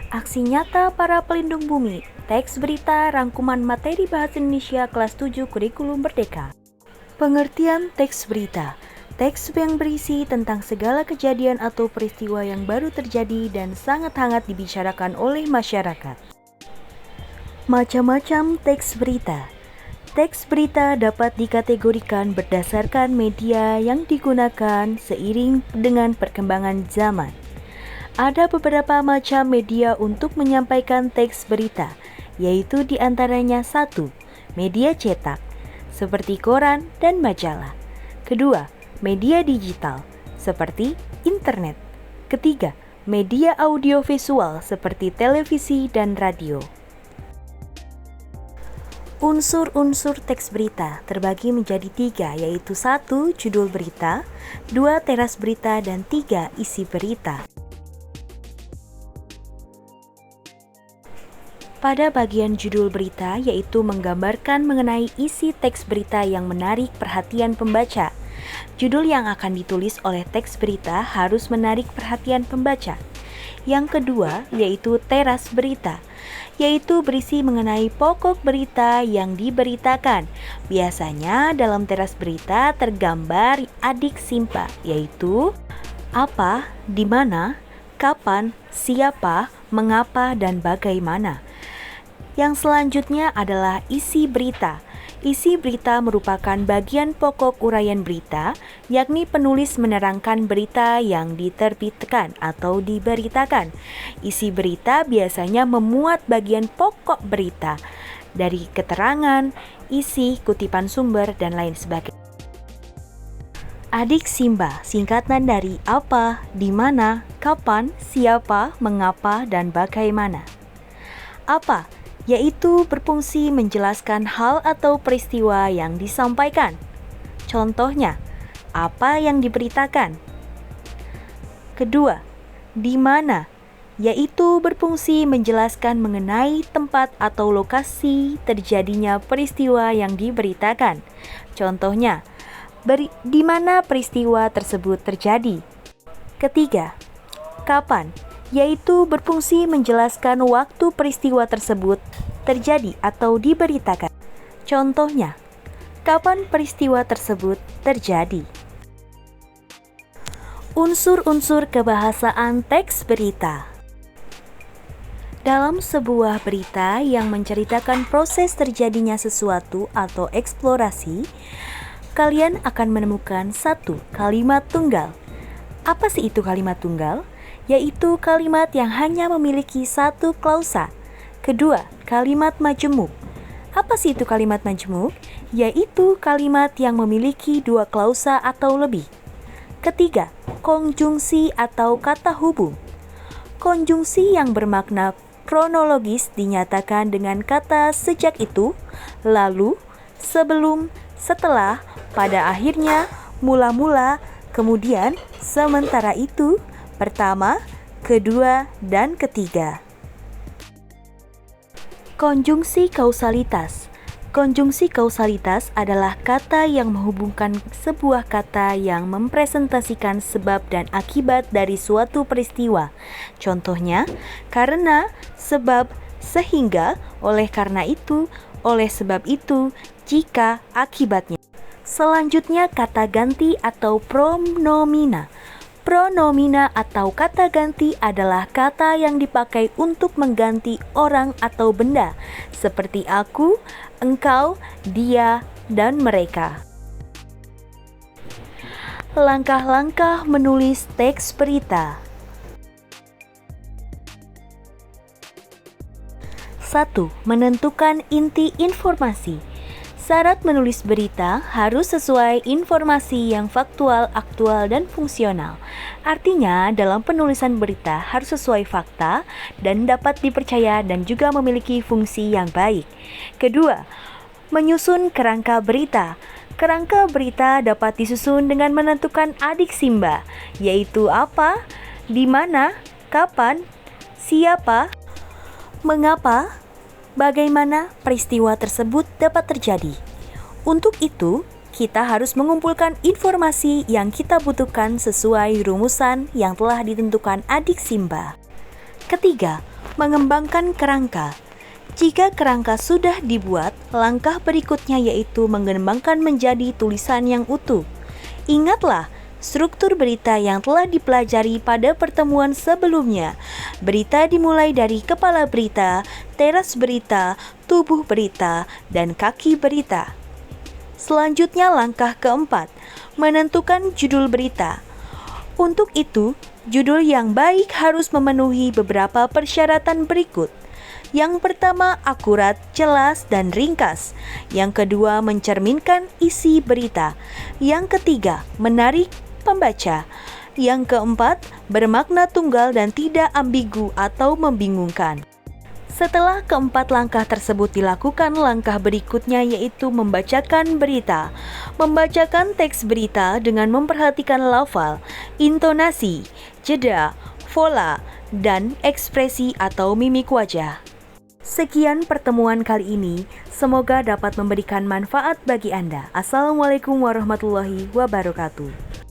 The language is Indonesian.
Aksi nyata para pelindung bumi. Teks berita rangkuman materi bahasa Indonesia kelas 7 kurikulum Merdeka. Pengertian teks berita. Teks yang berisi tentang segala kejadian atau peristiwa yang baru terjadi dan sangat hangat dibicarakan oleh masyarakat. Macam-macam teks berita. Teks berita dapat dikategorikan berdasarkan media yang digunakan seiring dengan perkembangan zaman. Ada beberapa macam media untuk menyampaikan teks berita, yaitu diantaranya 1. Media cetak, seperti koran dan majalah. 2. Media digital, seperti internet. 3. Media audiovisual, seperti televisi dan radio. Unsur-unsur teks berita terbagi menjadi 3, yaitu 1. Judul berita, 2. Teras berita, dan 3. Isi berita. Pada bagian judul berita, yaitu menggambarkan mengenai isi teks berita yang menarik perhatian pembaca. Judul yang akan ditulis oleh teks berita harus menarik perhatian pembaca. Yang kedua, yaitu teras berita, yaitu berisi mengenai pokok berita yang diberitakan. Biasanya dalam teras berita tergambar adik simpa, yaitu apa, di mana, kapan, siapa, mengapa, dan bagaimana. Yang selanjutnya adalah isi berita. Isi berita merupakan bagian pokok uraian berita, yakni penulis menerangkan berita yang diterbitkan atau diberitakan. Isi berita biasanya memuat bagian pokok berita dari keterangan, isi, kutipan sumber, dan lain sebagainya. Adik Simba singkatan dari apa, di mana, kapan, siapa, mengapa, dan bagaimana. Apa? Yaitu berfungsi menjelaskan hal atau peristiwa yang disampaikan. Contohnya, apa yang diberitakan. Kedua, di mana, yaitu berfungsi menjelaskan mengenai tempat atau lokasi terjadinya peristiwa yang diberitakan. Contohnya, di mana peristiwa tersebut terjadi. Ketiga, kapan, yaitu berfungsi menjelaskan waktu peristiwa tersebut terjadi atau diberitakan. Contohnya, kapan peristiwa tersebut terjadi. Unsur-unsur kebahasaan teks berita. Dalam sebuah berita yang menceritakan proses terjadinya sesuatu atau eksplorasi, kalian akan menemukan 1. Kalimat tunggal. Apa sih itu kalimat tunggal? Yaitu kalimat yang hanya memiliki 1 klausa. Kedua, kalimat majemuk. Apa sih itu kalimat majemuk? Yaitu kalimat yang memiliki 2 klausa atau lebih. Ketiga, konjungsi atau kata hubung. Konjungsi yang bermakna kronologis dinyatakan dengan kata sejak itu, lalu, sebelum, setelah, pada akhirnya, mula-mula, kemudian, sementara itu, pertama, kedua, dan ketiga. Konjungsi kausalitas. Konjungsi kausalitas adalah kata yang menghubungkan sebuah kata yang mempresentasikan sebab dan akibat dari suatu peristiwa. Contohnya, karena, sebab, sehingga, oleh karena itu, oleh sebab itu, jika, akibatnya. Selanjutnya, kata ganti atau pronomina. Pronomina atau kata ganti adalah kata yang dipakai untuk mengganti orang atau benda, seperti aku, engkau, dia, dan mereka. Langkah-langkah menulis teks berita. 1. Menentukan inti informasi. Syarat menulis berita harus sesuai informasi yang faktual, aktual, dan fungsional. Artinya, dalam penulisan berita harus sesuai fakta dan dapat dipercaya dan juga memiliki fungsi yang baik. Kedua, menyusun kerangka berita. Kerangka berita dapat disusun dengan menentukan adik Simba, yaitu apa, di mana, kapan, siapa, mengapa, bagaimana peristiwa tersebut dapat terjadi. Untuk itu, kita harus mengumpulkan informasi yang kita butuhkan sesuai rumusan yang telah ditentukan adik Simba. Ketiga, Mengembangkan kerangka. Jika kerangka sudah dibuat, langkah berikutnya yaitu mengembangkan menjadi tulisan yang utuh. Ingatlah struktur berita yang telah dipelajari pada pertemuan sebelumnya. Berita dimulai dari kepala berita, teras berita, tubuh berita, dan kaki berita. Selanjutnya langkah keempat, menentukan judul berita. Untuk itu, judul yang baik harus memenuhi beberapa persyaratan berikut. Yang pertama, akurat, jelas, dan ringkas. Yang kedua, mencerminkan isi berita. Yang ketiga, menarik pembaca. Yang keempat, bermakna tunggal dan tidak ambigu atau membingungkan. Setelah keempat langkah tersebut dilakukan, langkah berikutnya yaitu membacakan berita. Membacakan teks berita dengan memperhatikan lafal, intonasi, jeda, pola, dan ekspresi atau mimik wajah. Sekian pertemuan kali ini, semoga dapat memberikan manfaat bagi Anda. Assalamualaikum warahmatullahi wabarakatuh.